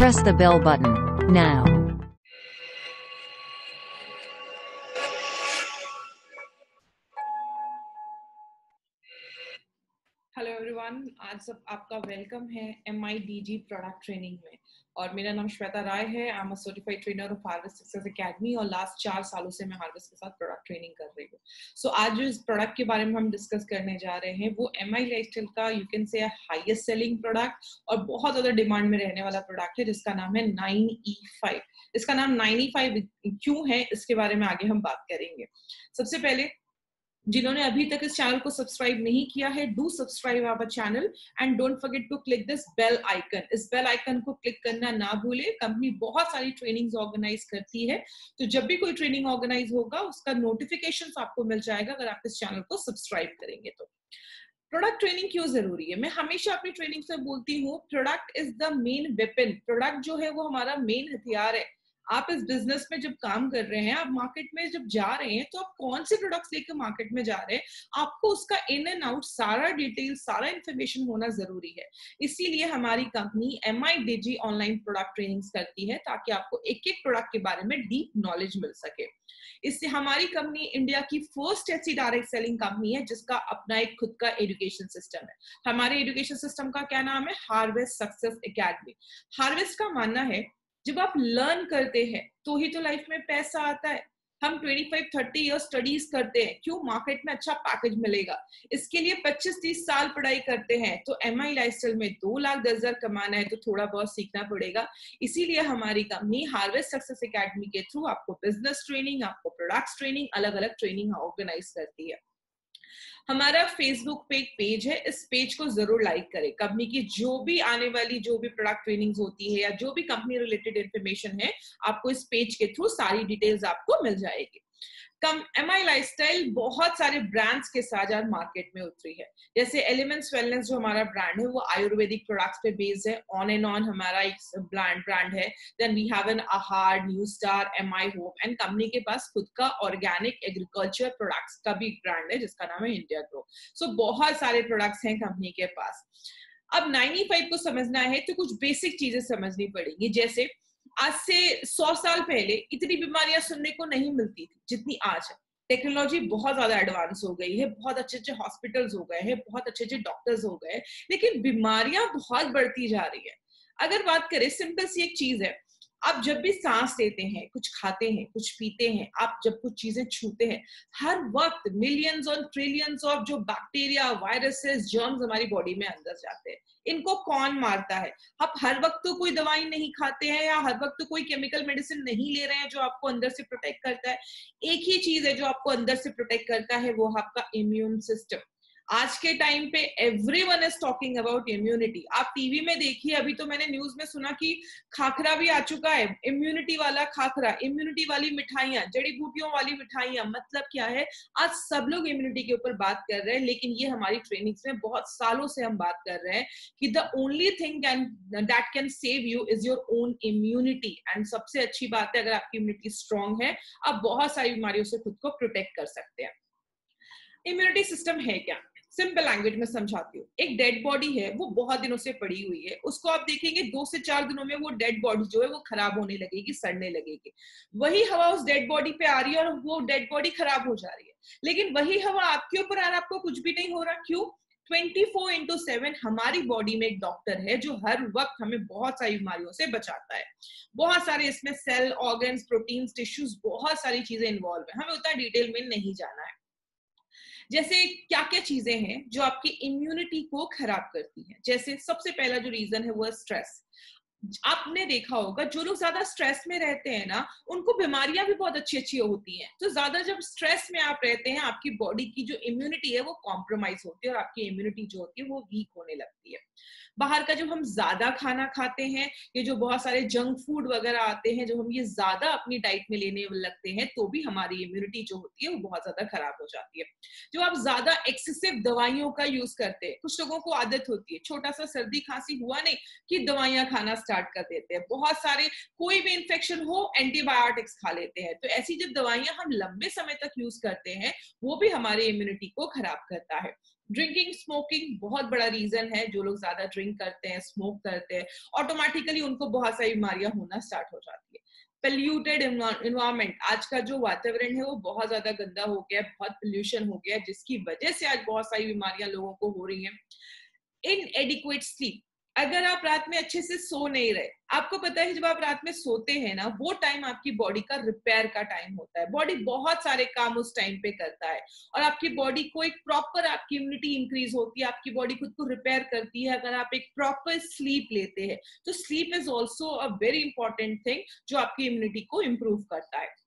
Press the bell button now. Hello everyone, आज सब आपका वेलकम है MIDG प्रोडक्ट ट्रेनिंग में। और मेरा नाम श्वेता राय है। I am a certified trainer of harvest success academy और लास्ट 4 सालों से मैं हार्वेस्ट के साथ प्रोडक्ट ट्रेनिंग कर रही हूँ। सो आज जो इस प्रोडक्ट के बारे में हम डिस्कस करने जा रहे हैं वो MI लाइफस्टाइल का you can say highest selling product और बहुत ज्यादा डिमांड में रहने वाला प्रोडक्ट है जिसका नाम है 9E5। इसका नाम 9E5 क्यों है इसके बारे में आगे हम बात करेंगे। सबसे पहले जिन्होंने अभी तक इस चैनल को सब्सक्राइब नहीं किया है, do subscribe our channel and don't forget to click this bell icon. इस बेल आइकन को क्लिक करना ना भूले। कंपनी बहुत सारी ट्रेनिंग्स ऑर्गेनाइज करती है, तो जब भी कोई ट्रेनिंग ऑर्गेनाइज होगा उसका नोटिफिकेशन आपको मिल जाएगा अगर आप इस चैनल को सब्सक्राइब करेंगे तो। प्रोडक्ट ट्रेनिंग क्यों जरूरी है? मैं हमेशा अपनी ट्रेनिंग से बोलती हूँ, product is the main weapon. Product जो है वो हमारा मेन हथियार है। आप इस बिजनेस में जब काम कर रहे हैं, आप मार्केट में जब जा रहे हैं, तो आप कौन से प्रोडक्ट्स लेकर मार्केट में जा रहे हैं, आपको उसका इन एंड आउट सारा डिटेल, सारा इंफॉर्मेशन होना जरूरी है। इसीलिए हमारी company MIDG online product trainings करती है ताकि आपको एक एक प्रोडक्ट के बारे में डीप नॉलेज मिल सके। इससे हमारी कंपनी इंडिया की फर्स्ट ऐसी डायरेक्ट सेलिंग कंपनी है जिसका अपना एक खुद का एजुकेशन सिस्टम है। हमारे एजुकेशन सिस्टम का क्या नाम है? Harvest success academy. हार्वेस्ट का मानना है जब आप लर्न करते हैं तो ही तो लाइफ में पैसा आता है। हम 25-30 ईयर्स स्टडीज करते हैं, क्यों? मार्केट में अच्छा पैकेज मिलेगा। इसके लिए 25-30 साल पढ़ाई करते हैं। तो MI लाइफस्टाइल में 2,10,000 कमाना है तो थोड़ा बहुत सीखना पड़ेगा। इसीलिए हमारी कंपनी हार्वेस्ट सक्सेस एकेडमी के थ्रू आपको बिजनेस ट्रेनिंग, आपको प्रोडक्ट्स ट्रेनिंग, अलग अलग ट्रेनिंग ऑर्गेनाइज करती है। हमारा फेसबुक पे एक पेज है, इस पेज को जरूर लाइक करें। कंपनी की जो भी आने वाली जो भी प्रोडक्ट ट्रेनिंग्स होती है या जो भी कंपनी रिलेटेड इंफॉर्मेशन है, आपको इस पेज के थ्रू सारी डिटेल्स आपको मिल जाएगी। MI लाइफस्टाइल बहुत सारे ब्रांड्स के साथ आज मार्केट में उतरी है। जैसे एलिमेंट्स वेलनेस जो हमारा ब्रांड है वो आयुर्वेदिक प्रोडक्ट्स पे बेस्ड है। ऑन एंड ऑन हमारा एक ब्रांड है। देन वी हैव एन आहार, new star, MI hope and company के पास खुद का ऑर्गेनिक एग्रीकल्चर प्रोडक्ट्स का भी ब्रांड है जिसका नाम है इंडिया ग्रो। सो बहुत सारे प्रोडक्ट्स हैं कंपनी के पास। अब 9E5 को समझना है तो कुछ बेसिक चीजें समझनी पड़ेंगी। जैसे आज से 100 साल पहले इतनी बीमारियां सुनने को नहीं मिलती थी जितनी आज है। टेक्नोलॉजी बहुत ज्यादा एडवांस हो गई है, बहुत अच्छे अच्छे हॉस्पिटल्स हो गए हैं, बहुत अच्छे अच्छे डॉक्टर्स हो गए, लेकिन बीमारियां बहुत बढ़ती जा रही है। अगर बात करें, सिंपल सी एक चीज है, आप जब भी सांस लेते हैं, कुछ खाते हैं, कुछ पीते हैं, आप जब कुछ चीजें छूते हैं, हर वक्त मिलियंस और ट्रिलियंस ऑफ जो बैक्टीरिया, वायरसेस, जर्म्स हमारी बॉडी में अंदर जाते हैं। इनको कौन मारता है? आप हर वक्त तो कोई दवाई नहीं खाते हैं या हर वक्त तो कोई केमिकल मेडिसिन नहीं ले रहे हैं जो आपको अंदर से प्रोटेक्ट करता है। एक ही चीज है जो आपको अंदर से प्रोटेक्ट करता है, वो आपका इम्यून सिस्टम। आज के टाइम पे everyone is talking about immunity. आप टीवी में देखिए, अभी तो मैंने न्यूज में सुना कि खाखरा भी आ चुका है, इम्यूनिटी वाला खाखरा, इम्यूनिटी वाली मिठाइयां, जड़ी बूटियों वाली मिठाइयां। मतलब क्या है, आज सब लोग इम्यूनिटी के ऊपर बात कर रहे हैं, लेकिन ये हमारी ट्रेनिंग्स में बहुत सालों से हम बात कर रहे हैं कि the only thing that can save you is your own immunity. And सबसे अच्छी बात है, अगर आपकी इम्यूनिटी स्ट्रांग है, आप बहुत सारी बीमारियों से खुद को प्रोटेक्ट कर सकते हैं। इम्यूनिटी सिस्टम है क्या? सिंपल लैंग्वेज में समझाती हूँ। एक डेड बॉडी है, वो बहुत दिनों से पड़ी हुई है, उसको आप देखेंगे 2 से 4 दिनों में वो डेड बॉडी जो है वो खराब होने लगेगी, सड़ने लगेगी। वही हवा उस डेड बॉडी पे आ रही है और वो डेड बॉडी खराब हो जा रही है, लेकिन वही हवा आपके ऊपर आ रहा है, आपको कुछ भी नहीं हो रहा। क्यों? 24/7 हमारी बॉडी में एक डॉक्टर है जो हर वक्त हमें बहुत सारी बीमारियों से बचाता है। बहुत सारे इसमें सेल, ऑर्गन्स, प्रोटीन्स, टिश्यूज, बहुत सारी चीजें इन्वॉल्व है, हमें उतना डिटेल में नहीं जाना है। जैसे क्या क्या चीजें हैं जो आपकी इम्यूनिटी को खराब करती हैं। जैसे सबसे पहला जो रीजन है वो है स्ट्रेस। आपने देखा होगा जो लोग ज्यादा स्ट्रेस में रहते हैं ना, उनको बीमारियां भी बहुत अच्छी अच्छी होती हैं। तो ज्यादा जब स्ट्रेस में आप रहते हैं, आपकी बॉडी की जो इम्यूनिटी है वो कॉम्प्रोमाइज होती है और आपकी इम्यूनिटी जो होती है वो वीक होने लगती है। बाहर का जब हम ज्यादा खाना खाते हैं, ये जो बहुत सारे जंक फूड वगैरह आते हैं, जब हम ये ज्यादा अपनी डाइट में लेने लगते हैं, तो भी हमारी इम्यूनिटी जो होती है वो बहुत ज्यादा खराब हो जाती है। जो आप ज्यादा एक्सेसिव दवाइयों का यूज करते हैं, कुछ लोगों को आदत होती है, छोटा सा सर्दी खांसी हुआ नहीं कि दवाइयां खाना स्टार्ट कर देते हैं, बहुत सारे कोई भी इन्फेक्शन हो एंटीबायोटिक्स खा लेते हैं। तो ऐसी जब दवाइयां हम लंबे समय तक यूज करते हैं वो भी हमारे इम्यूनिटी को खराब करता है। ड्रिंकिंग स्मोकिंग बहुत बड़ा रीजन है। जो लोग ज्यादा ड्रिंक करते हैं, स्मोक करते हैं, ऑटोमेटिकली उनको बहुत सारी बीमारियां होना स्टार्ट हो जाती है। पोल्यूटेड इन्वायरमेंट, आज का जो वातावरण है वो बहुत ज्यादा गंदा हो गया है, बहुत पोल्यूशन हो गया है, जिसकी वजह से आज बहुत सारी बीमारियां लोगों को हो रही हैं। इनएडिक्वेट स्लीप, अगर आप रात में अच्छे से सो नहीं रहे, आपको पता है जब आप रात में सोते हैं ना वो टाइम आपकी बॉडी का रिपेयर का टाइम होता है। बॉडी बहुत सारे काम उस टाइम पे करता है और आपकी बॉडी को एक प्रॉपर, आपकी इम्यूनिटी इंक्रीज होती है, आपकी बॉडी खुद को रिपेयर करती है अगर आप एक प्रॉपर स्लीप लेते हैं। तो sleep is also a very important thing जो आपकी इम्यूनिटी को इम्प्रूव करता है।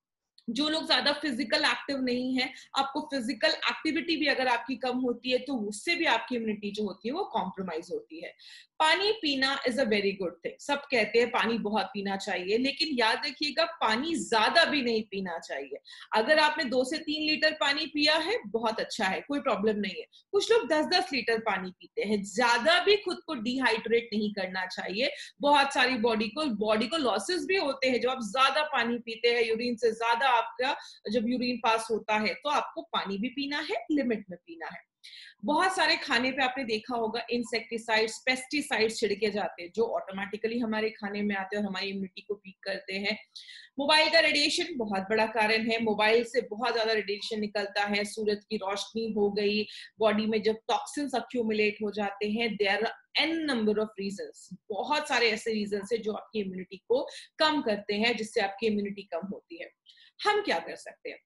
जो लोग ज्यादा फिजिकल एक्टिव नहीं है, आपको फिजिकल एक्टिविटी भी अगर आपकी कम होती है तो उससे भी आपकी इम्यूनिटी जो होती है वो कॉम्प्रोमाइज होती है। पानी पीना is a very good thing. सब कहते हैं पानी बहुत पीना चाहिए, लेकिन याद रखिएगा पानी ज्यादा भी नहीं पीना चाहिए। अगर आपने 2 से 3 लीटर पानी पिया है बहुत अच्छा है, कोई प्रॉब्लम नहीं है। कुछ लोग 10-10 लीटर पानी पीते हैं। ज्यादा भी खुद को डिहाइड्रेट नहीं करना चाहिए। बहुत सारी बॉडी को लॉसेस भी होते हैं। जब आप ज्यादा पानी पीते हैं, यूरिन से ज्यादा आपका जब यूरिन पास होता है, तो आपको पानी भी पीना है, लिमिट में पीना है। बहुत सारे खाने पे आपने देखा होगा इंसेक्टिसाइड्स, पेस्टिसाइड्स छिड़के जाते हैं जो ऑटोमेटिकली हमारे खाने में आते हैं और हमारी इम्यूनिटी को वीक करते हैं। मोबाइल का रेडिएशन बहुत बड़ा कारण है। मोबाइल से बहुत ज्यादा रेडिएशन निकलता है। सूरज की रोशनी हो गई, बॉडी में जब टॉक्सिन्स अक्यूमुलेट हो जाते हैं, there are n number of reasons, बहुत सारे ऐसे रीजंस है जो आपकी इम्यूनिटी को कम करते हैं, जिससे आपकी इम्यूनिटी कम होती है। हम क्या कर सकते हैं?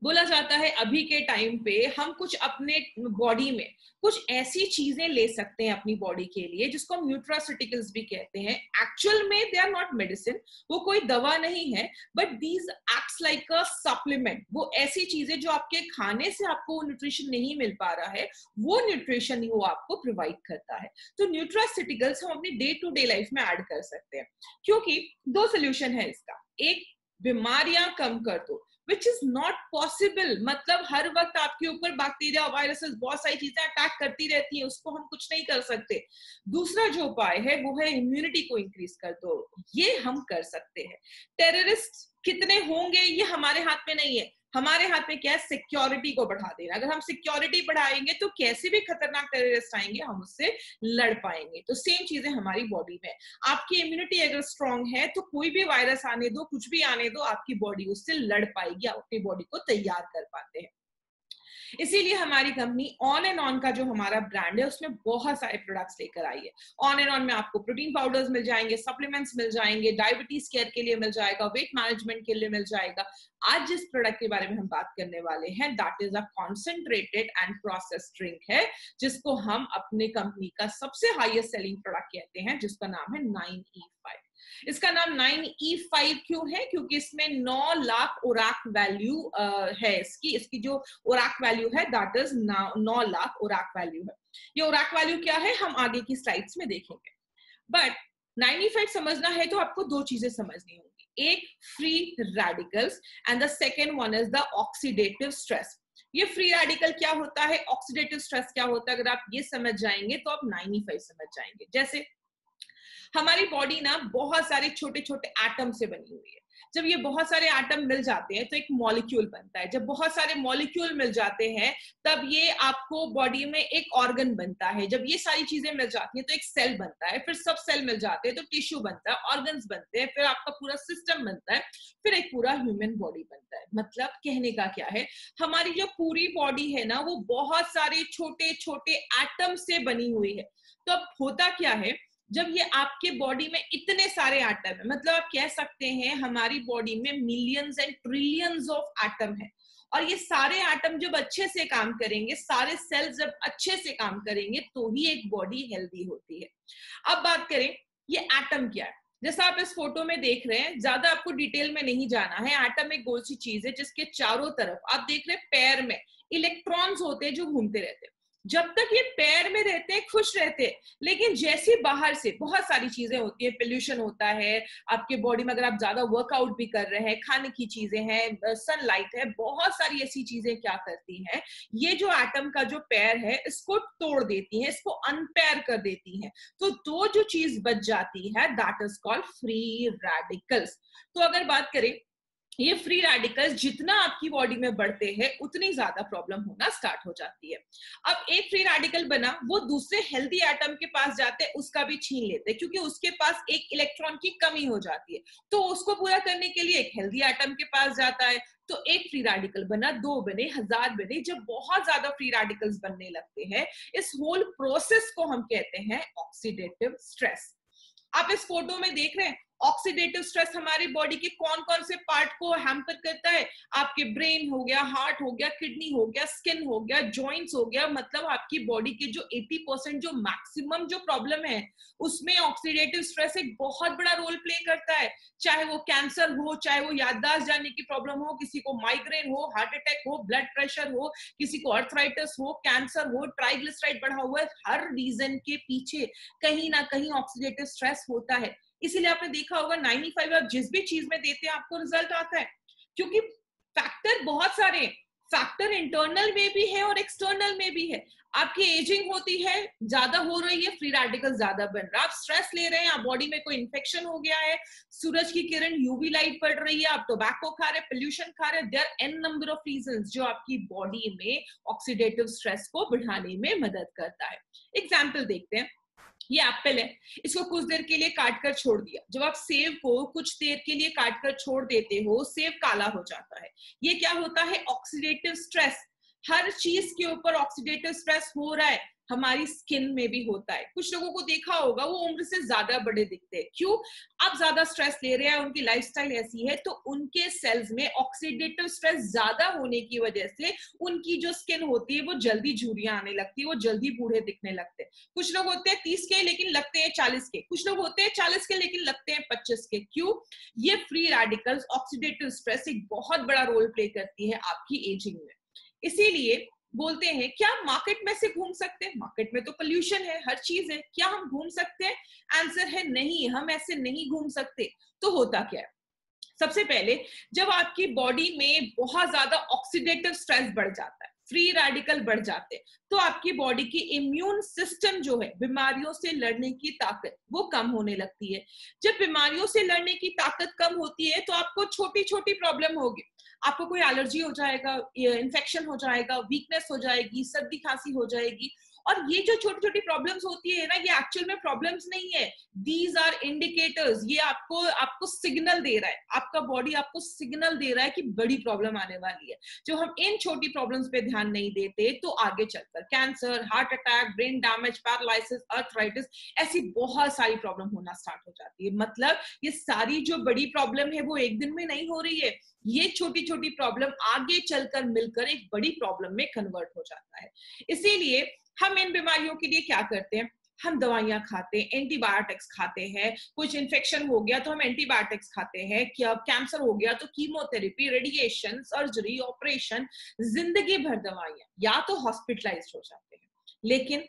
बोला जाता है अभी के टाइम पे हम कुछ अपने बॉडी में कुछ ऐसी चीजें ले सकते हैं अपनी बॉडी के लिए जिसको हम न्यूट्रास्यूटिकल्स भी कहते हैं। एक्चुअल में दे आर नॉट मेडिसिन, वो कोई दवा नहीं है, but these acts like a supplement. वो ऐसी चीजें जो आपके खाने से आपको न्यूट्रिशन नहीं मिल पा रहा है, वो न्यूट्रिशन वो आपको प्रोवाइड करता है। तो न्यूट्रास्यूटिकल्स हम अपनी डे टू डे लाइफ में ऐड कर सकते हैं, क्योंकि 2 सोल्यूशन है इसका। एक, बीमारियां कम कर दो, which is not possible। मतलब हर वक्त आपके ऊपर बैक्टीरिया, वायरसेस, बहुत सारी चीजें अटैक करती रहती हैं, उसको हम कुछ नहीं कर सकते। दूसरा जो उपाय है वो है इम्यूनिटी को इंक्रीज कर दो, ये हम कर सकते हैं। टेररिस्ट कितने होंगे ये हमारे हाथ में नहीं है। हमारे हाथ में क्या है? सिक्योरिटी को बढ़ा देना। अगर हम सिक्योरिटी बढ़ाएंगे तो कैसे भी खतरनाक टेररिस्ट आएंगे हम उससे लड़ पाएंगे। तो सेम चीजें हमारी बॉडी में, आपकी इम्यूनिटी अगर स्ट्रांग है तो कोई भी वायरस आने दो, कुछ भी आने दो, आपकी बॉडी उससे लड़ पाएगी, आप अपनी बॉडी को तैयार कर पाते हैं। इसीलिए हमारी कंपनी ऑन एंड ऑन का जो हमारा ब्रांड है उसमें बहुत सारे प्रोडक्ट्स लेकर आई है। ऑन एंड ऑन में आपको प्रोटीन पाउडर्स मिल जाएंगे, सप्लीमेंट्स मिल जाएंगे, डायबिटीज केयर के लिए मिल जाएगा, वेट मैनेजमेंट के लिए मिल जाएगा। आज जिस प्रोडक्ट के बारे में हम बात करने वाले हैं that is a concentrated and processed drink है, जिसको हम अपने कंपनी का सबसे हाईएस्ट सेलिंग प्रोडक्ट कहते हैं, जिसका नाम है 9E5। इसका नाम 9E5 क्यों है? क्योंकि इसमें 9 लाख ओराक वैल्यू है। इसकी जो ओराक वैल्यू है दैट इज 9 लाख ओराक वैल्यू है। ये ओराक वैल्यू क्या है हम आगे की स्लाइड्स में देखेंगे। बट 9E5 समझना है तो आपको 2 चीजें समझनी होंगी। एक, free radicals, and the second one is the oxidative stress. ये फ्री रेडिकल क्या होता है, ऑक्सीडेटिव स्ट्रेस क्या होता है, अगर आप ये समझ जाएंगे तो आप 9E5 समझ जाएंगे। जैसे हमारी बॉडी ना बहुत सारे छोटे छोटे एटम से बनी हुई है। जब ये बहुत सारे एटम मिल जाते हैं तो एक मॉलिक्यूल बनता है। जब बहुत सारे मॉलिक्यूल मिल जाते हैं तब ये आपको बॉडी में एक ऑर्गन बनता है। जब ये सारी चीजें मिल जाती हैं तो एक सेल बनता है, फिर सब सेल मिल जाते हैं तो टिश्यू बनता है, ऑर्गन्स बनते हैं, फिर आपका पूरा सिस्टम बनता है, फिर एक पूरा ह्यूमन बॉडी बनता है। मतलब कहने का क्या है, हमारी जो पूरी बॉडी है ना वो बहुत सारे छोटे छोटे एटम से बनी हुई है। तो अब होता क्या है, जब ये आपके बॉडी में इतने सारे एटम है, मतलब आप कह सकते हैं हमारी बॉडी में millions and trillions of atom है, और ये सारे एटम जब अच्छे से काम करेंगे, सारे सेल्स जब अच्छे से काम करेंगे तो ही एक बॉडी हेल्दी होती है। अब बात करें ये एटम क्या है। जैसा आप इस फोटो में देख रहे हैं, ज्यादा आपको डिटेल में नहीं जाना है। एटम एक गोल सी चीज है जिसके चारों तरफ आप देख रहे हैं पैर में इलेक्ट्रॉन्स होते हैं जो घूमते रहते हैं। जब तक ये पैर में रहते हैं खुश रहते हैं, लेकिन जैसे बाहर से बहुत सारी चीजें होती है, पोल्यूशन होता है आपके बॉडी में, अगर आप ज्यादा वर्कआउट भी कर रहे हैं, खाने की चीजें हैं, सनलाइट है, बहुत सारी ऐसी चीजें क्या करती हैं, ये जो एटम का जो पैर है इसको तोड़ देती है, इसको अनपेयर कर देती है। तो दो जो चीज बच जाती है that is called free radicals. तो अगर बात करें, ये फ्री रेडिकल्स जितना आपकी बॉडी में बढ़ते हैं उतनी ज्यादा प्रॉब्लम होना स्टार्ट हो जाती है। अब एक फ्री रेडिकल बना, वो दूसरे हेल्दी एटम के पास जाते हैं, उसका भी छीन लेते हैं, क्योंकि उसके पास एक इलेक्ट्रॉन की कमी हो जाती है, तो उसको पूरा करने के लिए एक हेल्दी एटम के पास जाता है। तो एक फ्री रेडिकल बना, 2 बने, 1000 बने, जब बहुत ज्यादा फ्री रेडिकल्स बनने लगते हैं, इस होल प्रोसेस को हम कहते हैं ऑक्सीडेटिव स्ट्रेस। आप इस फोटो में देख रहे हैं, ऑक्सीडेटिव स्ट्रेस हमारी बॉडी के कौन कौन से पार्ट को हैम्पर करता है। आपके ब्रेन हो गया, हार्ट हो गया, किडनी हो गया, स्किन हो गया, जॉइंट्स हो गया, मतलब आपकी बॉडी के जो 80% जो मैक्सिमम जो प्रॉब्लम है उसमें ऑक्सीडेटिव स्ट्रेस एक बहुत बड़ा रोल प्ले करता है। चाहे वो कैंसर हो, चाहे वो याददाश्त जाने की प्रॉब्लम हो, किसी को माइग्रेन हो, हार्ट अटैक हो, ब्लड प्रेशर हो, किसी को अर्थराइटिस हो, कैंसर हो, ट्राइग्लिसराइड बढ़ा हुआ है, हर रीजन के पीछे कहीं ना कहीं ऑक्सीडेटिव स्ट्रेस होता है। इसीलिए आपने देखा होगा 95 आप जिस भी चीज में देते हैं आपको रिजल्ट आता है, क्योंकि फैक्टर बहुत सारे, फैक्टर इंटरनल में भी है और एक्सटर्नल में भी है। आपकी एजिंग होती है, ज्यादा हो रही है, फ्री रेडिकल ज्यादा बन रहा है, आप स्ट्रेस ले रहे हैं, आप बॉडी में कोई इन्फेक्शन हो गया है, सूरज की किरण यूवी लाइट पड़ रही है, आप टोबैको खा रहे हैं, पोल्यूशन खा रहे हैं, there n number of reasons जो आपकी बॉडी में ऑक्सीडेटिव स्ट्रेस को बढ़ाने में मदद करता है। एग्जाम्पल देखते हैं, ये एप्पल है, इसको कुछ देर के लिए काट कर छोड़ दिया। जब आप सेब को कुछ देर के लिए काट कर छोड़ देते हो, सेब काला हो जाता है। ये क्या होता है? Oxidative stress. हर चीज के ऊपर ऑक्सीडेटिव स्ट्रेस हो रहा है, हमारी स्किन में भी होता है। कुछ लोगों को देखा होगा वो उम्र से ज्यादा बड़े दिखते हैं, क्यों? आप ज्यादा स्ट्रेस ले रहे हैं, उनकी लाइफस्टाइल ऐसी है, तो उनके सेल्स में ऑक्सीडेटिव स्ट्रेस ज्यादा होने की वजह से उनकी जो स्किन होती है वो जल्दी झुर्रियां आने लगती है, वो जल्दी बूढ़े दिखने लगते हैं। कुछ लोग होते हैं 30 के लेकिन लगते हैं 40 के, कुछ लोग होते हैं 40 के लेकिन लगते हैं 25 के। क्यों? ये फ्री रेडिकल्स, ऑक्सीडेटिव स्ट्रेस एक बहुत बड़ा रोल प्ले करती है आपकी एजिंग में। इसीलिए बोलते हैं क्या मार्केट में से घूम सकते हैं? मार्केट में तो पोल्यूशन है, हर चीज है, क्या हम घूम सकते हैं? आंसर है नहीं, हम ऐसे नहीं घूम सकते। तो होता क्या है? सबसे पहले जब आपकी बॉडी में बहुत ज्यादा ऑक्सीडेटिव स्ट्रेस बढ़ जाता है, फ्री रेडिकल बढ़ जाते हैं, तो आपकी बॉडी की इम्यून सिस्टम जो है, बीमारियों से लड़ने की ताकत, वो कम होने लगती है। जब बीमारियों से लड़ने की ताकत कम होती है तो आपको छोटी छोटी प्रॉब्लम होगी, आपको कोई एलर्जी हो जाएगा, इन्फेक्शन हो जाएगा, वीकनेस हो जाएगी, सर्दी खांसी हो जाएगी। और ये जो छोटी छोटी प्रॉब्लम्स होती है ना, ये एक्चुअल में प्रॉब्लम्स नहीं है, दीज आर इंडिकेटर्स। ये आपको सिग्नल दे रहा है, आपका बॉडी आपको सिग्नल दे रहा है कि बड़ी प्रॉब्लम आने वाली है। जो हम इन छोटी प्रॉब्लम्स पे ध्यान नहीं देते तो आगे चलकर cancer, heart attack, brain damage, paralysis, arthritis, ऐसी बहुत सारी प्रॉब्लम होना स्टार्ट हो जाती है। मतलब ये सारी जो बड़ी प्रॉब्लम है वो एक दिन में नहीं हो रही है, ये छोटी छोटी प्रॉब्लम आगे चलकर मिलकर एक बड़ी प्रॉब्लम में कन्वर्ट हो जाता है। इसीलिए हम इन बीमारियों के लिए क्या करते हैं? हम दवाइयां खाते हैं, एंटीबायोटिक्स खाते हैं। कुछ इन्फेक्शन हो गया तो हम एंटीबायोटिक्स खाते हैं, क्या कैंसर हो गया तो कीमोथेरेपी, रेडिएशन, सर्जरी, ऑपरेशन, जिंदगी भर दवाइयां, या तो हॉस्पिटलाइज्ड हो जाते हैं। लेकिन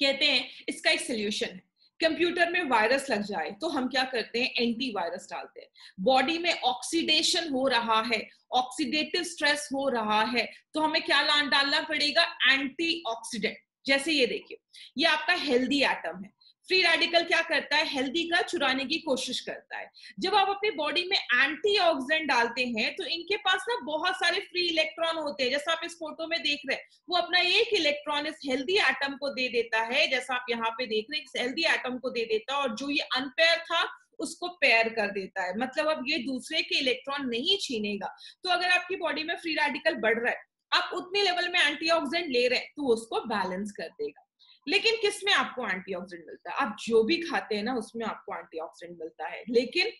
कहते हैं इसका एक सोल्यूशन है। कंप्यूटर में वायरस लग जाए तो हम क्या करते हैं? एंटीवायरस डालते हैं। बॉडी में ऑक्सीडेशन हो रहा है, ऑक्सीडेटिव स्ट्रेस हो रहा है, तो हमें क्या डालना पड़ेगा? एंटीऑक्सीडेंट। जैसे ये देखिए, ये आपका हेल्दी एटम है, फ्री रेडिकल क्या करता है? हेल्दी का चुराने की कोशिश करता है। जब आप अपनी बॉडी में एंटीऑक्सीडेंट डालते हैं तो इनके पास ना बहुत सारे फ्री इलेक्ट्रॉन होते हैं, जैसा आप इस फोटो में देख रहे हैं, वो अपना एक इलेक्ट्रॉन इस हेल्दी एटम को दे देता है, जैसा आप यहाँ पे देख रहे हैं, इस हेल्दी एटम को दे देता है, और जो ये अनपेयर था उसको पेयर कर देता है। मतलब अब ये दूसरे के इलेक्ट्रॉन नहीं छीनेगा। तो अगर आपकी बॉडी में फ्री रेडिकल बढ़ रहा है, आप उतने लेवल में एंटीऑक्सीडेंट ले रहे हैं, तो उसको बैलेंस कर देगा। लेकिन किसमें आपको एंटीऑक्सीडेंट मिलता है? आप जो भी खाते हैं ना उसमें आपको एंटीऑक्सीडेंट मिलता है, लेकिन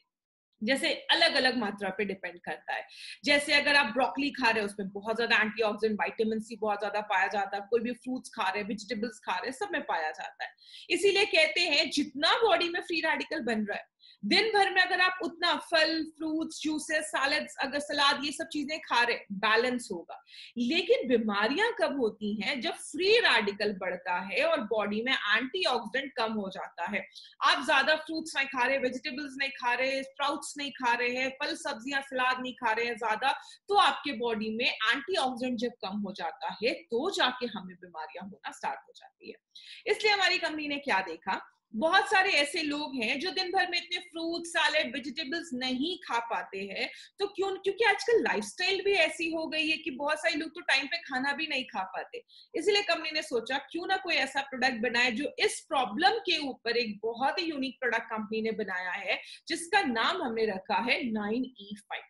जैसे अलग अलग मात्रा पे डिपेंड करता है। जैसे अगर आप ब्रोकली खा रहे हैं उसमें बहुत ज्यादा एंटीऑक्सीडेंट, विटामिन सी बहुत ज्यादा पाया जाता है, कोई भी फ्रूट्स खा रहे हैं, वेजिटेबल्स खा रहे हैं, सब में पाया जाता है। इसीलिए कहते हैं जितना बॉडी में फ्री रेडिकल बन रहा है, दिन भर में अगर आप उतना फल, फ्रूट्स, जूसेस, सैलड्स, अगर सलाद, ये सब चीजें खा रहे, बैलेंस होगा। लेकिन बीमारियां कब होती हैं? जब फ्री रेडिकल बढ़ता है और बॉडी में एंटीऑक्सीडेंट कम हो जाता है। आप ज्यादा फ्रूट्स नहीं खा रहे, वेजिटेबल्स नहीं खा रहे, स्प्राउट्स नहीं खा रहे हैं, फल, सब्जियां, सलाद नहीं खा रहे हैं ज्यादा, तो आपके बॉडी में एंटीऑक्सीडेंट जब कम हो जाता है तो जाके हमें बीमारियां होना स्टार्ट हो जाती है। इसलिए हमारी कंपनी ने क्या देखा, बहुत सारे ऐसे लोग हैं जो दिन भर में इतने फ्रूट, सैलेड, वेजिटेबल्स नहीं खा पाते हैं। तो क्योंकि आजकल लाइफस्टाइल भी ऐसी हो गई है कि बहुत सारे लोग तो टाइम पे खाना भी नहीं खा पाते। इसलिए कंपनी ने सोचा क्यों ना कोई ऐसा प्रोडक्ट बनाए जो इस प्रॉब्लम के ऊपर एक बहुत ही यूनिक प्रोडक्ट कंपनी ने बनाया है, जिसका नाम हमने रखा है 9E5।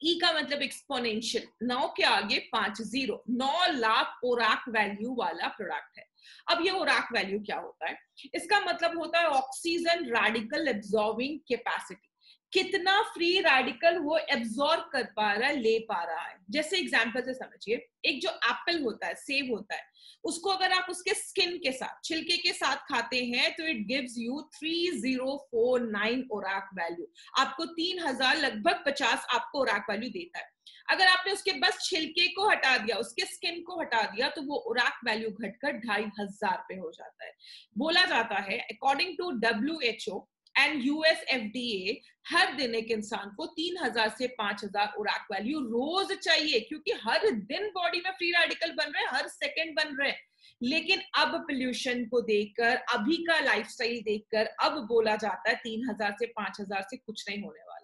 ई का मतलब एक्सपोनेंशियल, 9 के आगे 5 जीरो, 9 लाख ओराक वैल्यू वाला प्रोडक्ट है। अब ये ओराक वैल्यू क्या होता है? इसका मतलब होता है ऑक्सीजन रेडिकल एब्जॉर्बिंग कैपेसिटी, कितना फ्री रेडिकल वो एब्जॉर्ब कर पा रहा है, ले पा रहा है। जैसे एग्जांपल से समझिए, एक जो एप्पल होता है, सेब होता है, उसको अगर आप उसके स्किन के साथ, छिलके के साथ खाते हैं तो इट गिव्स यू 3049 ओराक वैल्यू। आपको 3000 लगभग 50 आपको ओराक वैल्यू देता है। अगर आपने उसके बस छिलके को हटा दिया, उसके स्किन को हटा दिया, तो वो ओराक वैल्यू घटकर 2500 पे हो जाता है। बोला जाता है अकॉर्डिंग टू WHO एंड USFDA, हर दिन एक इंसान को 3000 से 5000 ओराक वैल्यू रोज चाहिए, क्योंकि हर दिन बॉडी में फ्री रेडिकल बन रहे हैं, हर सेकंड बन रहे हैं। लेकिन अब पोल्यूशन को देखकर, अभी का लाइफस्टाइल देखकर, अब बोला जाता है 3000 से 5000 से कुछ नहीं होने वाला।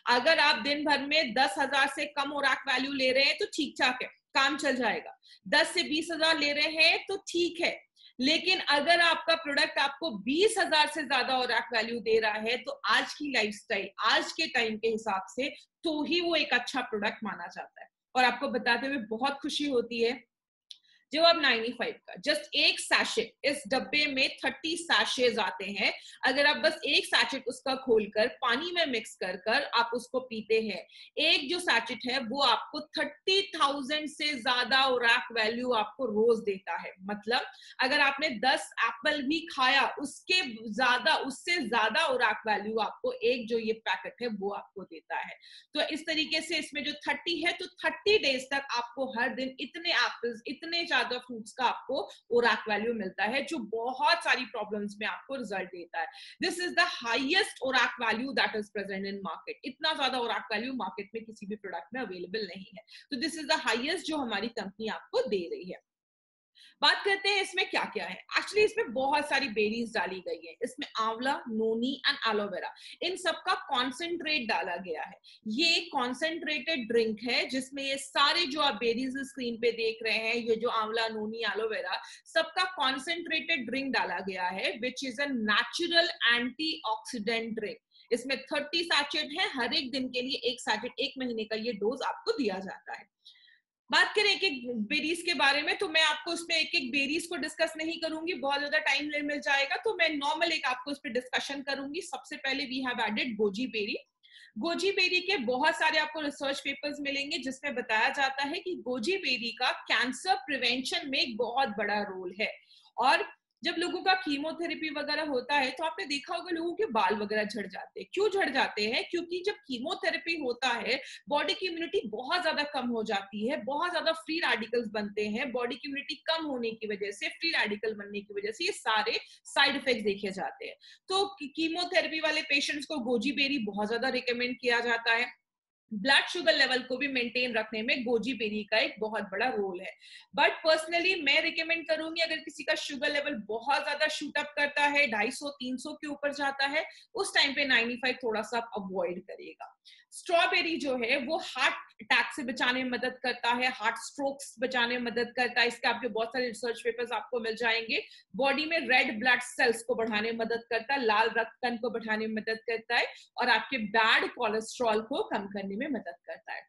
अगर आप दिन भर में 10,000 से कम ओराक वैल्यू ले रहे हैं तो ठीक ठाक है, काम चल जाएगा। 10 से 20,000 ले रहे हैं तो ठीक है। लेकिन अगर आपका प्रोडक्ट आपको 20,000 से ज्यादा ओराक वैल्यू दे रहा है, तो आज की लाइफस्टाइल, आज के टाइम के हिसाब से तो ही वो एक अच्छा प्रोडक्ट माना जाता है। और आपको बताते हुए बहुत खुशी होती है, जो अब 95 का जस्ट एक सैशेट, इस डब्बे में 30 सैशेज आते हैं। अगर आप बस एक सैचेट उसका खोलकर पानी में मिक्स कर कर आप उसको पीते हैं, एक जो सैचेट है वो आपको 30,000 से ज्यादा ओराक वैल्यू आपको रोज देता है। मतलब अगर आपने 10 एप्पल भी खाया, उसके ज्यादा, उससे ज्यादा ओराक वैल्यू आपको एक जो ये पैकेट है वो आपको देता है। तो इस तरीके से इसमें जो 30 है, तो 30 डेज तक आपको हर दिन इतने एप्पल्स, इतने ज्यादा फ्रूट्स का आपको ओराक वैल्यू मिलता है, जो बहुत सारी प्रॉब्लम्स में आपको रिजल्ट देता है। This is the highest ORAC value that is present in market. इतना ज्यादा ओराक वैल्यू मार्केट में किसी भी प्रोडक्ट में अवेलेबल नहीं है। तो दिस इज द हाईएस्ट जो हमारी कंपनी आपको दे रही है। बात करते हैं इसमें क्या क्या है। एक्चुअली इसमें बहुत सारी बेरीज डाली गई है। इसमें आंवला, नोनी एंड एलोवेरा, इन सबका कॉन्सेंट्रेट डाला गया है। ये कॉन्सेंट्रेटेड ड्रिंक है जिसमें ये सारे जो आप बेरीज स्क्रीन पे देख रहे हैं, ये जो आंवला, नोनी, एलोवेरा, सबका कॉन्सेंट्रेटेड ड्रिंक डाला गया है, which is a natural antioxidant drink. इसमें 30 सैचेट है, हर एक दिन के लिए एक सैचेट, 1 महीने का ये डोज आपको दिया जाता है। बात करें एक एक बेरीज के बारे में, तो मैं आपको उसमें एक एक बेरीज को डिस्कस नहीं करूंगी, बहुत ज्यादा टाइम मिल जाएगा, तो मैं नॉर्मल एक आपको इस पे डिस्कशन करूंगी। सबसे पहले we have added goji berry. Goji berry के बहुत सारे आपको रिसर्च पेपर्स मिलेंगे जिसमें बताया जाता है कि गोजी बेरी का कैंसर प्रिवेंशन में एक बहुत बड़ा रोल है। और जब लोगों का कीमोथेरेपी वगैरह होता है तो आपने देखा होगा लोगों के बाल वगैरह झड़ जाते हैं। क्यों झड़ जाते हैं? क्योंकि जब कीमोथेरेपी होता है, बॉडी की इम्यूनिटी बहुत ज्यादा कम हो जाती है, बहुत ज्यादा फ्री रेडिकल्स बनते हैं। बॉडी की इम्यूनिटी कम होने की वजह से, फ्री रेडिकल बनने की वजह से ये सारे साइड इफेक्ट्स देखे जाते हैं। तो कीमोथेरेपी वाले पेशेंट्स को गोजी बेरी बहुत ज्यादा रिकमेंड किया जाता है। ब्लड शुगर लेवल को भी मेंटेन रखने में गोजी बेरी का एक बहुत बड़ा रोल है। बट पर्सनली मैं रिकमेंड करूंगी, अगर किसी का शुगर लेवल बहुत ज्यादा शूट अप करता है, 250-300 के ऊपर जाता है, उस टाइम पे 95 थोड़ा सा अवॉइड करिएगा। स्ट्रॉबेरी जो है वो हार्ट अटैक से बचाने में मदद करता है, हार्ट स्ट्रोक्स बचाने में मदद करता है। इसके आपके बहुत सारे रिसर्च पेपर्स आपको मिल जाएंगे। बॉडी में रेड ब्लड सेल्स को बढ़ाने में मदद करता है, लाल रक्त कण को बढ़ाने में मदद करता है, और आपके बैड कोलेस्ट्रॉल को कम करने में मदद करता है।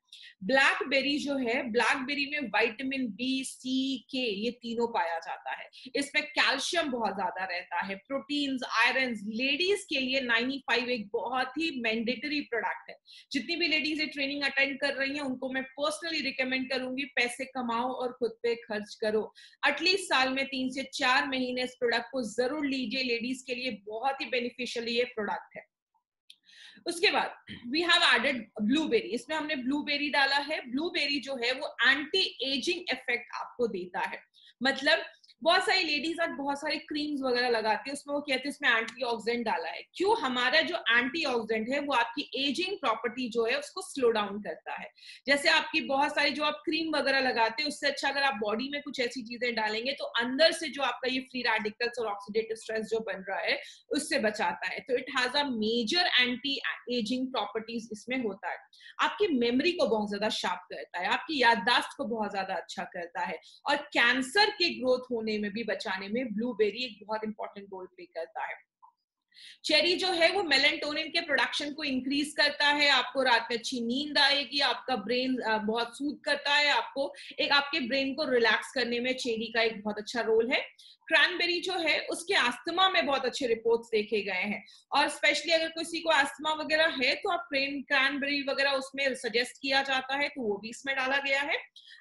ब्लैकबेरी जो है, ब्लैकबेरी में विटामिन बी, सी, के, ये तीनों पाया जाता है। इसमें कैल्शियम बहुत ज्यादा रहता है, प्रोटीन्स, आयरन। लेडीज के लिए 95 एक बहुत ही मैंडेटरी प्रोडक्ट है। जितनी भी लेडीज ये ट्रेनिंग अटेंड कर रही हैं उनको मैं पर्सनली रिकमेंड करूंगी, पैसे कमाओ और खुद पे खर्च करो। एटलीस्ट साल में 3 से 4 महीने इस प्रोडक्ट को जरूर लीजिए। लेडीज के लिए बहुत ही बेनिफिशियल ये प्रोडक्ट है। उसके बाद वी हैव एडेड ब्लूबेरी, इसमें हमने ब्लूबेरी डाला है। ब्लूबेरी जो है वो एंटी एजिंग इफेक्ट आपको देता है। मतलब बहुत सारी लेडीज आज बहुत सारे क्रीम्स वगैरह लगाती है, उसमें वो कहते हैं इसमें एंटीऑक्सीडेंट डाला है। क्यों? हमारा जो एंटीऑक्सीडेंट है वो आपकी एजिंग प्रॉपर्टी जो है उसको स्लो डाउन करता है। जैसे आपकी बहुत सारी जो आप क्रीम वगैरह लगाते हैं, उससे अच्छा अगर आप बॉडी में कुछ ऐसी चीजें डालेंगे तो अंदर से जो आपका ये फ्री रेडिकल्स और ऑक्सीडेटिव स्ट्रेस जो बन रहा है उससे बचाता है। तो it has a major anti aging properties इसमें होता है। आपकी मेमोरी को बहुत ज्यादा शार्प करता है, आपकी याददाश्त को बहुत ज्यादा अच्छा करता है, और कैंसर के ग्रोथ होने में भी बचाने में ब्लूबेरी एक बहुत इंपॉर्टेंट रोल प्ले करता है। चेरी जो है वो मेलेटोनिन के प्रोडक्शन को इंक्रीज करता है, आपको रात में अच्छी नींद आएगी, आपका ब्रेन बहुत सूद करता है, आपको एक आपके ब्रेन को रिलैक्स करने में चेरी का एक बहुत अच्छा रोल है। क्रैनबेरी जो है उसके अस्थमा में बहुत अच्छे रिपोर्ट्स देखे गए हैं, और स्पेशली अगर किसी को अस्थमा वगैरह है तो आप क्रैनबेरी वगैरह उसमें सजेस्ट किया जाता है, तो वो भी इसमें डाला गया है।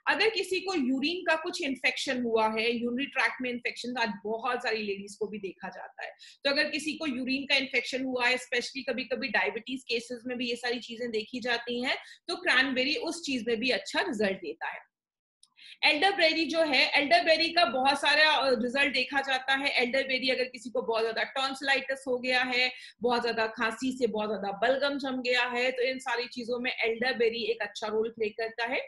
अगर किसी को यूरिन का कुछ इन्फेक्शन हुआ है, यूरिनरी ट्रैक्ट में इन्फेक्शन, आज बहुत सारी लेडीज को भी देखा जाता है, तो अगर किसी को यूरिन का इन्फेक्शन हुआ है, स्पेशली कभी कभी डायबिटीज केसेस में भी ये सारी चीजें देखी जाती हैं, तो क्रैनबेरी उस चीज में भी अच्छा रिजल्ट देता है। एल्डरबेरी जो है, एल्डरबेरी का बहुत सारा रिजल्ट देखा जाता है। एल्डरबेरी अगर किसी को बहुत ज्यादा टॉन्सिलाइटिस हो गया है, बहुत ज्यादा खांसी से बहुत ज्यादा बलगम जम गया है, तो इन सारी चीजों में एल्डरबेरी एक अच्छा रोल प्ले करता है।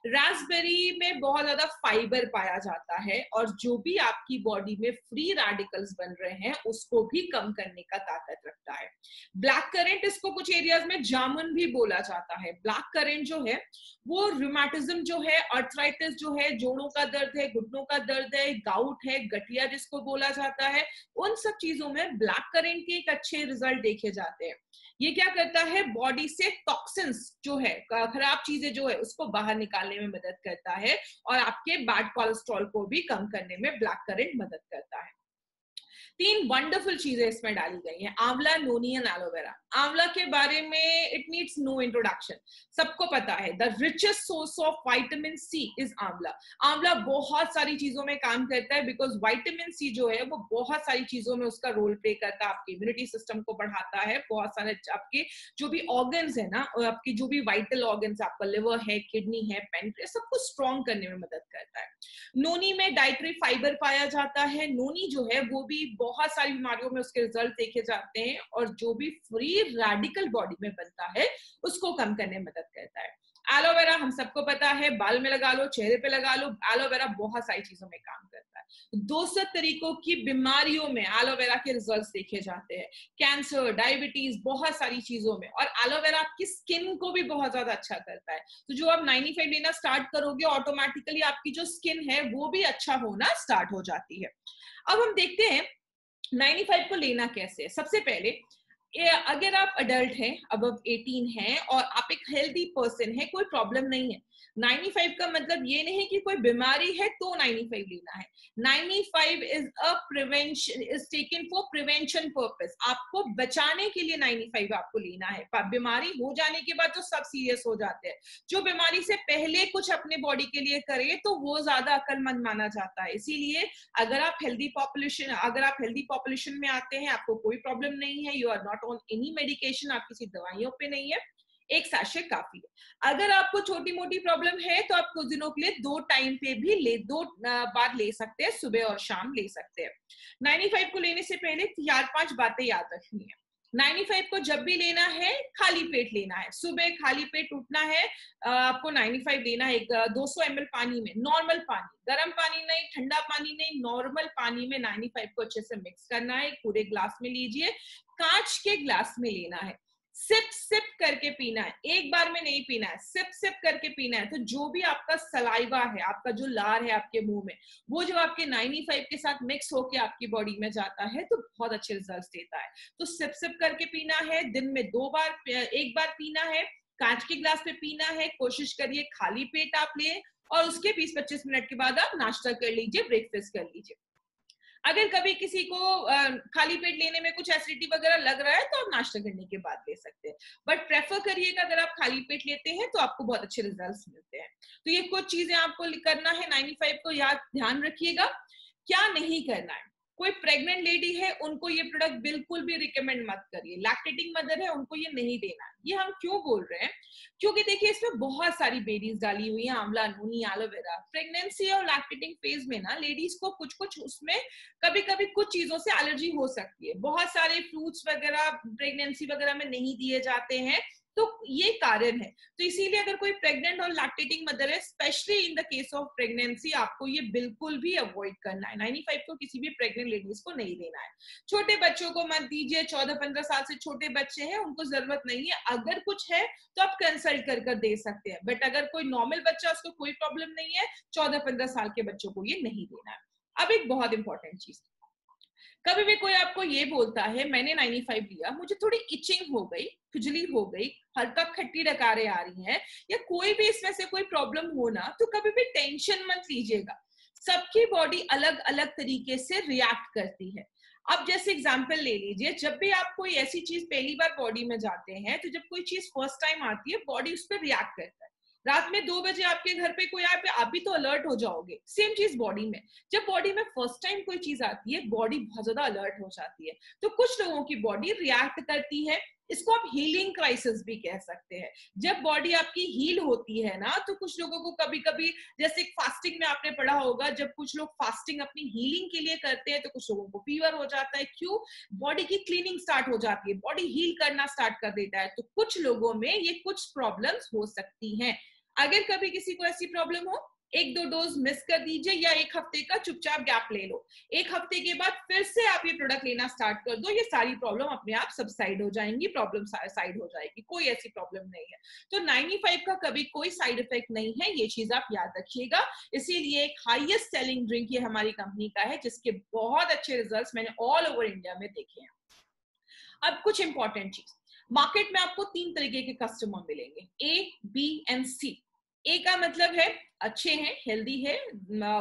रास्पबेरी में बहुत ज्यादा फाइबर पाया जाता है, और जो भी आपकी बॉडी में फ्री रेडिकल्स बन रहे हैं उसको भी कम करने का ताकत रखता है। ब्लैक करेंट, इसको कुछ एरियाज में जामुन भी बोला जाता है। ब्लैक करेंट जो है वो रूमेटिज्म जो है, अर्थराइटिस जो है, जोड़ों का दर्द है, घुटनों का दर्द है, गाउट है, गठिया जिसको बोला जाता है, उन सब चीजों में ब्लैक करेंट के एक अच्छे रिजल्ट देखे जाते हैं। ये क्या करता है, बॉडी से टॉक्सिन्स जो है, खराब चीजें जो है उसको बाहर निकालने में मदद करता है, और आपके बैड कोलेस्ट्रॉल को भी कम करने में ब्लैक करेंट मदद करता है। 3 वंडरफुल चीजें इसमें डाली गई हैं, आंवला, नोनी एंड एलोवेरा। आंवला के बारे में इट नीड्स नो इंट्रोडक्शन, सबको पता है the richest source of vitamin C is amla. Amla बहुत सारी चीजों में काम करता है, बिकॉज विटामिन सी जो है वो बहुत सारी चीजों में उसका रोल प्ले करता है। आपके इम्यूनिटी सिस्टम को बढ़ाता है, बहुत सारे आपके जो भी ऑर्गन्स है ना, आपकी जो भी वाइटल ऑर्गन्स, आपका लिवर है, किडनी है, पेनक्रियास, सबको स्ट्रॉन्ग करने में मदद करता है। नोनी में डाइटरी फाइबर पाया जाता है। नोनी जो है वो भी बहुत सारी बीमारियों में उसके रिजल्ट देखे जाते हैं, और जो भी फ्री रेडिकल बॉडी में बनता है उसको कम करने में मदद करता है। एलोवेरा हम सबको पता है, बाल में लगा लो, चेहरे पे लगा लो, एलोवेरा बहुत सारी चीजों में काम करता है। 200 तरीकों की बीमारियों में एलोवेरा के रिजल्ट्स देखे जाते हैं, कैंसर, डायबिटीज, बहुत सारी चीजों में। और एलोवेरा आपकी स्किन को भी बहुत ज्यादा अच्छा करता है, तो जो आप 95 लेना स्टार्ट करोगे, ऑटोमेटिकली आपकी जो स्किन है वो भी अच्छा होना स्टार्ट हो जाती है। अब हम देखते हैं 95 को लेना कैसे है। सबसे पहले अगर आप अडल्ट हैं, अबव 18 हैं, और आप एक हेल्दी पर्सन है, कोई प्रॉब्लम नहीं है। 95 का मतलब ये नहीं कि कोई बीमारी है तो 95 लेना है। 95 is a prevention, is taken for prevention purpose, आपको बचाने के लिए 95 आपको लेना है। बीमारी हो जाने के बाद तो सब सीरियस हो जाते हैं, जो बीमारी से पहले कुछ अपने बॉडी के लिए करे तो वो ज्यादा अक्लमंद माना जाता है। इसीलिए अगर आप हेल्दी पॉपुलेशन में आते हैं, आपको कोई प्रॉब्लम नहीं है, you are not on any medication, आप किसी दवाइयों पे नहीं है, एक सैशे काफी है। अगर आपको छोटी मोटी प्रॉब्लम है तो आप कुछ दिनों के लिए 2 टाइम पे भी दो बार ले सकते हैं, सुबह और शाम ले सकते हैं। 95 को लेने से पहले 4-5 बातें याद रखनी है। 95 को जब भी लेना है खाली पेट लेना है, सुबह खाली पेट उठना है, आपको 95 लेना है। 200 ml पानी में, नॉर्मल पानी, गर्म पानी नहीं, ठंडा पानी नहीं, नॉर्मल पानी में 95 को अच्छे से मिक्स करना है, पूरे ग्लास में लीजिए, कांच के ग्लास में लेना है, सिप सिप करके पीना है, एक बार में नहीं पीना है, सिप सिप करके पीना है। तो जो भी आपका सलाइवा है, आपका जो लार है आपके मुंह में, वो जब आपके 95 के साथ मिक्स होके आपकी बॉडी में जाता है तो बहुत अच्छे रिजल्ट्स देता है। तो सिप सिप करके पीना है, दिन में 2 बार, एक बार पीना है, कांच के ग्लास पे पीना है, कोशिश करिए खाली पेट आप लें, और उसके 20-25 मिनट के बाद आप नाश्ता कर लीजिए, ब्रेकफास्ट कर लीजिए। अगर कभी किसी को खाली पेट लेने में कुछ एसिडिटी वगैरह लग रहा है तो आप नाश्ता करने के बाद ले सकते हैं, बट प्रेफर करिएगा अगर आप खाली पेट लेते हैं तो आपको बहुत अच्छे रिजल्ट्स मिलते हैं। तो ये कुछ चीजें आपको करना है, 95 को याद ध्यान रखिएगा। क्या नहीं करना है, कोई प्रेग्नेंट लेडी है, उनको ये प्रोडक्ट बिल्कुल भी रिकमेंड मत करिए। लैक्टेटिंग मदर है, उनको ये नहीं देना। ये हम क्यों बोल रहे हैं? क्योंकि देखिए इसमें बहुत सारी बेरीज डाली हुई है, आंवला, नूनी, एलोवेरा। प्रेगनेंसी और लैक्टेटिंग फेज में ना लेडीज को कुछ कुछ उसमें कभी कभी कुछ चीजों से एलर्जी हो सकती है। बहुत सारे फ्रूट्स वगैरह प्रेगनेंसी वगैरह में नहीं दिए जाते हैं, तो ये कारण है। तो इसीलिए अगर कोई प्रेग्नेंट और लैक्टेटिंग मदर है, specially in the case of pregnancy, आपको ये बिल्कुल भी अवॉइड करना है। 95 को किसी भी प्रेग्नेंट लेडीज को नहीं देना है। छोटे बच्चों को मत दीजिए, 14-15 साल से छोटे बच्चे हैं उनको जरूरत नहीं है। अगर कुछ है तो आप कंसल्ट कर कर दे सकते हैं, बट अगर कोई नॉर्मल बच्चा, उसको कोई प्रॉब्लम नहीं है, 14-15 साल के बच्चों को ये नहीं देना है। अब एक बहुत इंपॉर्टेंट चीज, कभी भी कोई आपको ये बोलता है मैंने 95 लिया, मुझे थोड़ी इचिंग हो गई, खुजली हो गई, हल्का खट्टी डकारें आ रही हैं, या कोई भी इसमें से कोई प्रॉब्लम हो ना, तो कभी भी टेंशन मत लीजिएगा। सबकी बॉडी अलग अलग तरीके से रिएक्ट करती है। अब जैसे एग्जांपल ले लीजिए, जब भी आप कोई ऐसी चीज पहली बार बॉडी में जाते हैं, तो जब कोई चीज फर्स्ट टाइम आती है, बॉडी उस पर रिएक्ट करता है। रात में 2 बजे आपके घर पे कोई आए, आप भी तो अलर्ट हो जाओगे। सेम चीज बॉडी में, जब बॉडी में फर्स्ट टाइम कोई चीज आती है, बॉडी बहुत ज्यादा अलर्ट हो जाती है। तो कुछ लोगों की बॉडी रिएक्ट करती है, इसको आप हीलिंग क्राइसिस भी कह सकते हैं। जब बॉडी आपकी हील होती है ना, तो कुछ लोगों को कभी कभी, जैसे फास्टिंग में आपने पढ़ा होगा, जब कुछ लोग फास्टिंग अपनी हीलिंग के लिए करते हैं, तो कुछ लोगों को फीवर हो जाता है। क्यों? बॉडी की क्लीनिंग स्टार्ट हो जाती है, बॉडी हील करना स्टार्ट कर देता है। तो कुछ लोगों में ये कुछ प्रॉब्लम्स हो सकती हैं। अगर कभी किसी को ऐसी प्रॉब्लम हो, 1-2 डोज मिस कर दीजिए, या 1 हफ्ते का चुपचाप गैप ले लो। 1 हफ्ते के बाद फिर से आप ये प्रोडक्ट लेना स्टार्ट कर दो, ये सारी प्रॉब्लम अपने आप सबसाइड हो जाएंगी, प्रॉब्लम साइड हो जाएगी, कोई ऐसी प्रॉब्लम नहीं है। तो 95 का कभी कोई साइड इफेक्ट नहीं है, ये चीज आप याद रखिएगा। इसीलिए एक हाईएस्ट सेलिंग ड्रिंक ये हमारी कंपनी का है, जिसके बहुत अच्छे रिजल्ट्स मैंने ऑल ओवर इंडिया में देखे हैं। अब कुछ इंपॉर्टेंट चीज, मार्केट में आपको 3 तरीके के कस्टमर मिलेंगे, ए, बी एंड सी। ए का मतलब है अच्छे हैं, हेल्दी है,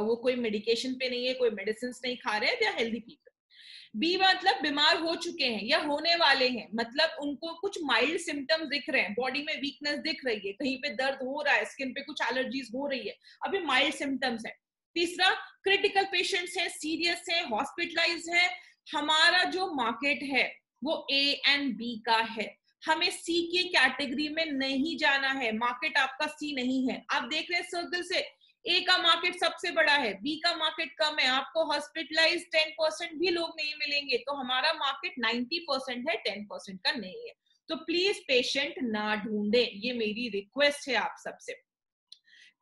वो कोई मेडिकेशन पे नहीं है, कोई मेडिसिन नहीं खा रहे हैं, या हेल्दी पीपल। बी मतलब बीमार हो चुके हैं या होने वाले हैं, मतलब उनको कुछ माइल्ड सिम्टम्स दिख रहे हैं, बॉडी में वीकनेस दिख रही है, कहीं पे दर्द हो रहा है, स्किन पे कुछ एलर्जीज हो रही है, अभी माइल्ड सिम्टम्स है। तीसरा, क्रिटिकल पेशेंट्स हैं, सीरियस है, हॉस्पिटलाइज है। हमारा जो मार्केट है वो ए एंड बी का है, हमें सी की कैटेगरी में नहीं जाना है। मार्केट आपका सी नहीं है। आप देख रहे हैं सर्कल से, ए का मार्केट सबसे बड़ा है, बी का मार्केट कम है, आपको हॉस्पिटलाइज 10% भी लोग नहीं मिलेंगे। तो हमारा मार्केट 90% है, 10% का नहीं है। तो प्लीज पेशेंट ना ढूंढे, ये मेरी रिक्वेस्ट है आप सबसे।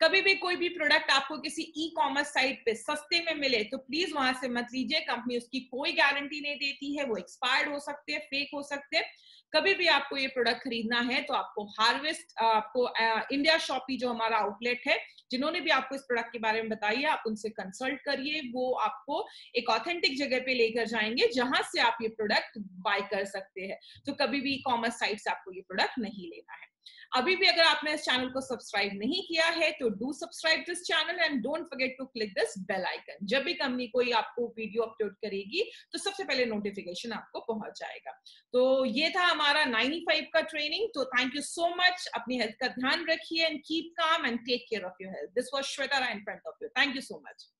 कभी भी कोई भी प्रोडक्ट आपको किसी ई कॉमर्स साइट पे सस्ते में मिले, तो प्लीज वहां से मत लीजिए। कंपनी उसकी कोई गारंटी नहीं देती है, वो एक्सपायर्ड हो सकते हैं, फेक हो सकते हैं। कभी भी आपको ये प्रोडक्ट खरीदना है तो आपको हार्वेस्ट, आपको इंडिया शॉपी जो हमारा आउटलेट है, जिन्होंने भी आपको इस प्रोडक्ट के बारे में बताइए, आप उनसे कंसल्ट करिए। वो आपको एक ऑथेंटिक जगह पे लेकर जाएंगे जहां से आप ये प्रोडक्ट बाय कर सकते हैं। तो कभी भी ई कॉमर्स साइट से आपको ये प्रोडक्ट नहीं लेना है। अभी भी अगर आपने इस चैनल को सब्सक्राइब नहीं किया है तो do subscribe this channel and don't forget to click this bell icon. जब भी कंपनी कोई आपको वीडियो अपलोड करेगी तो सबसे पहले नोटिफिकेशन आपको पहुंच जाएगा। तो ये था हमारा 95 का ट्रेनिंग। तो थैंक यू सो मच। अपनी हेल्थ का ध्यान रखिए and keep calm and take care of your health. This was Shweta Rai in front of you. Thank you so much.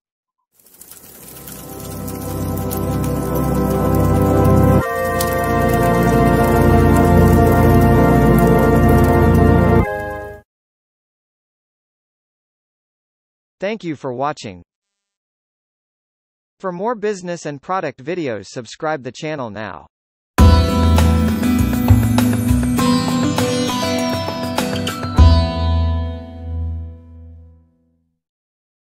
Thank you for watching. For more business and product videos, subscribe the channel now.